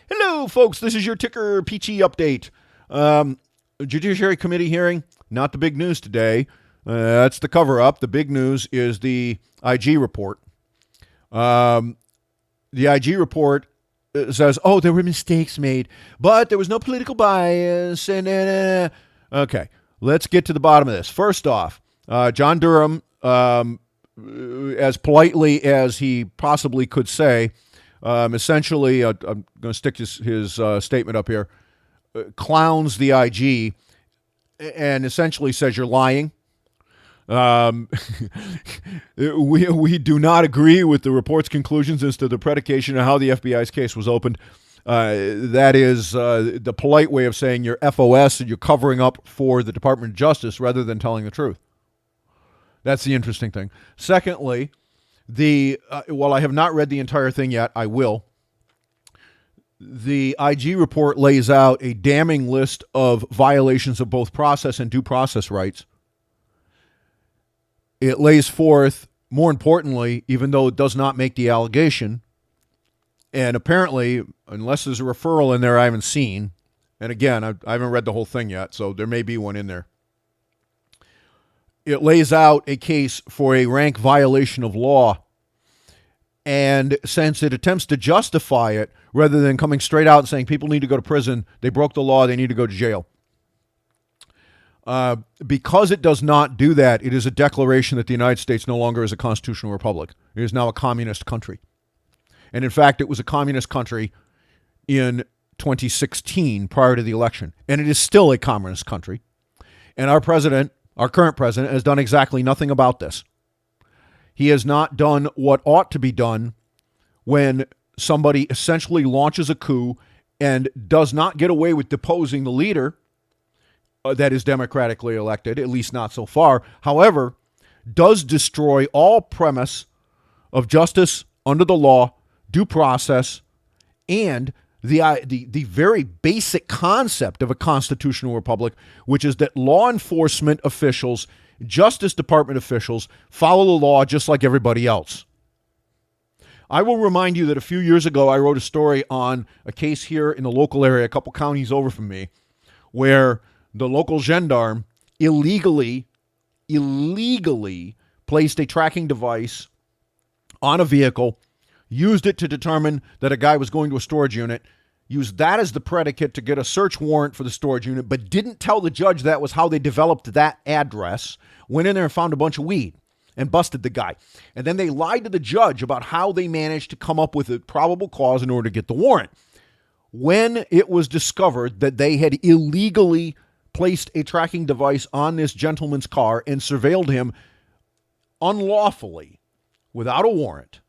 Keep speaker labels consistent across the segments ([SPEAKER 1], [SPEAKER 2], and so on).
[SPEAKER 1] Hello, folks. This is your Ticker Peachy update. Judiciary Committee hearing, not the big news today. That's the cover-up. The big news is the IG report. The IG report says, oh, there were mistakes made, but there was no political bias. Okay, let's get to the bottom of this. First off, John Durham, as politely as he possibly could say, essentially, I'm going to stick his statement up here, clowns the IG and essentially says you're lying. We do not agree with the report's conclusions as to the predication of how the FBI's case was opened. That is the polite way of saying you're FOS and you're covering up for the Department of Justice rather than telling the truth. That's the interesting thing. Secondly, while I have not read the entire thing yet, I will. The IG report lays out a damning list of violations of both process and due process rights. It lays forth, more importantly, even though it does not make the allegation, and apparently, unless there's a referral in there I haven't seen, and again, I haven't read the whole thing yet, so there may be one in there. It lays out a case for a rank violation of law, and since it attempts to justify it, rather than coming straight out and saying people need to go to prison, they broke the law, they need to go to jail. Because it does not do that, it is a declaration that the United States no longer is a constitutional republic. It is now a communist country. And in fact, it was a communist country in 2016 prior to the election. And it is still a communist country. And our president, our current president, has done exactly nothing about this. He has not done what ought to be done when somebody essentially launches a coup and does not get away with deposing the leader that is democratically elected, at least not so far. However, does destroy all premise of justice under the law, due process, and the very basic concept of a constitutional republic, which is that law enforcement officials, Justice Department officials, follow the law just like everybody else. I will remind you that a few years ago, I wrote a story on a case here in the local area, a couple counties over from me, where the local gendarme illegally placed a tracking device on a vehicle, used it to determine that a guy was going to a storage unit, used that as the predicate to get a search warrant for the storage unit, but didn't tell the judge that was how they developed that address, went in there and found a bunch of weed and busted the guy. And then they lied to the judge about how they managed to come up with a probable cause in order to get the warrant. When it was discovered that they had illegally placed a tracking device on this gentleman's car and surveilled him unlawfully without a warrant,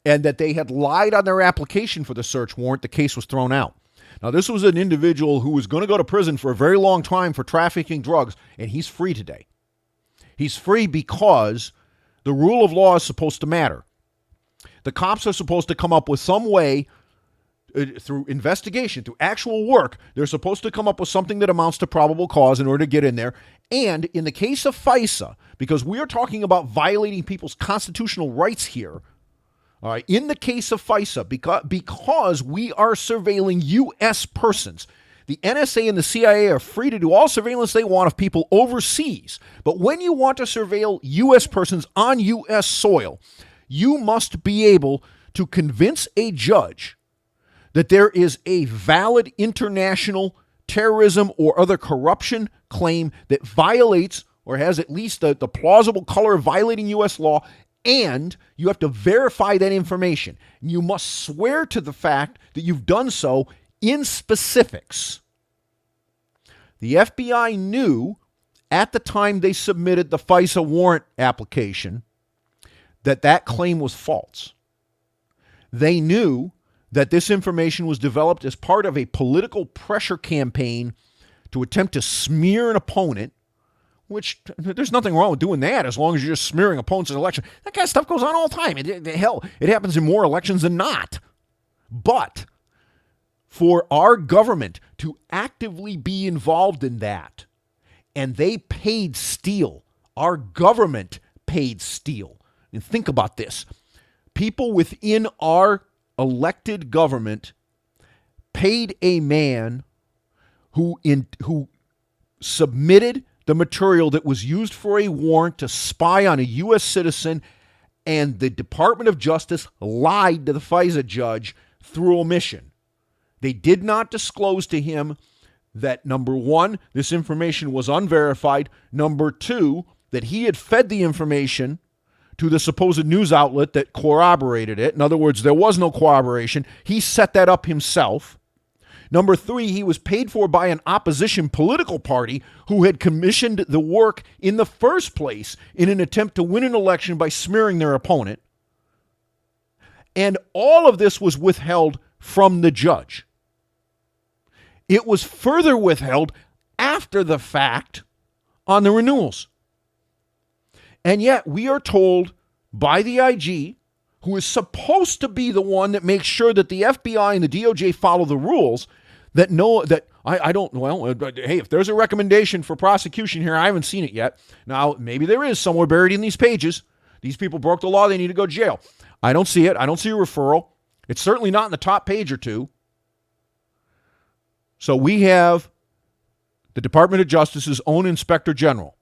[SPEAKER 1] and that they had lied on their application for the search warrant, the case was thrown out. Now, this was an individual who was going to go to prison for a very long time for trafficking drugs, and he's free today. He's free because the rule of law is supposed to matter. The cops are supposed to come up with some way, through investigation, through actual work, they're supposed to come up with something that amounts to probable cause in order to get in there. And in the case of FISA, because we are talking about violating people's constitutional rights here, all right, in the case of FISA, because we are surveilling U.S. persons, the NSA and the CIA are free to do all surveillance they want of people overseas. But when you want to surveil U.S. persons on U.S. soil, you must be able to convince a judge that there is a valid international terrorism or other corruption claim that violates or has at least the plausible color of violating U.S. law, and you have to verify that information. You must swear to the fact that you've done so in specifics. The FBI knew at the time they submitted the FISA warrant application that that claim was false. They knew that this information was developed as part of a political pressure campaign to attempt to smear an opponent, which there's nothing wrong with doing that as long as you're just smearing opponents in an election. That kind of stuff goes on all the time. Hell, it happens in more elections than not. But for our government to actively be involved in that, and they paid steel, our government paid steel. And think about this. People within our elected government paid a man who submitted the material that was used for a warrant to spy on a U.S. citizen, and the Department of Justice lied to the FISA judge through omission. They did not disclose to him that, number one, this information was unverified. Number two, that he had fed the information to the supposed news outlet that corroborated it. In other words, there was no corroboration. He set that up himself. Number three, he was paid for by an opposition political party who had commissioned the work in the first place in an attempt to win an election by smearing their opponent. And all of this was withheld from the judge. It was further withheld after the fact on the renewals. And yet we are told by the IG, who is supposed to be the one that makes sure that the FBI and the DOJ follow the rules, hey, if there's a recommendation for prosecution here, I haven't seen it yet. Now, maybe there is somewhere buried in these pages. These people broke the law, they need to go to jail. I don't see it. I don't see a referral. It's certainly not in the top page or two. So we have the Department of Justice's own Inspector General,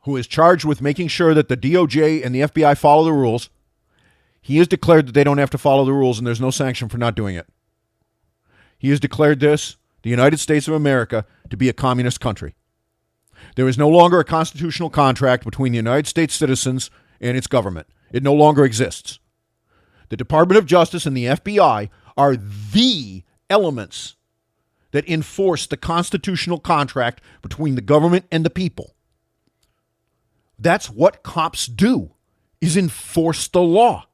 [SPEAKER 1] who is charged with making sure that the DOJ and the FBI follow the rules. He has declared that they don't have to follow the rules, and there's no sanction for not doing it. He has declared this, the United States of America, to be a communist country. There is no longer a constitutional contract between the United States citizens and its government. It no longer exists. The Department of Justice and the FBI are the elements that enforce the constitutional contract between the government and the people. That's what cops do, is enforce the law.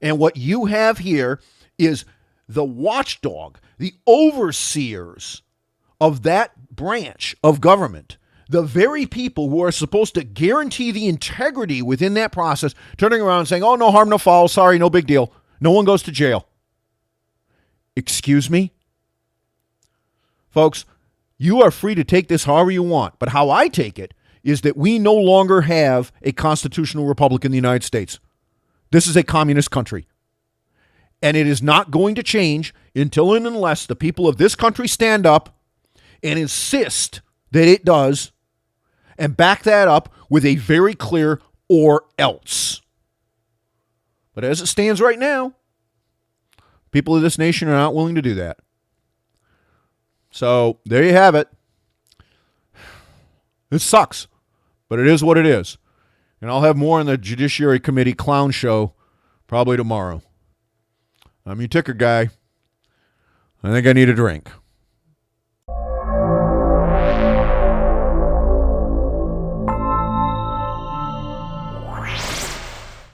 [SPEAKER 1] And what you have here is the watchdog, the overseers of that branch of government, the very people who are supposed to guarantee the integrity within that process, turning around and saying, oh, no harm, no foul, sorry, no big deal. No one goes to jail. Excuse me? Folks, you are free to take this however you want, but how I take it is that we no longer have a constitutional republic in the United States. This is a communist country. And it is not going to change until and unless the people of this country stand up and insist that it does, and back that up with a very clear or else. But as it stands right now, people of this nation are not willing to do that. So there you have it. It sucks, but it is what it is. And I'll have more on the Judiciary Committee clown show probably tomorrow. I'm your ticker guy. I think I need a drink.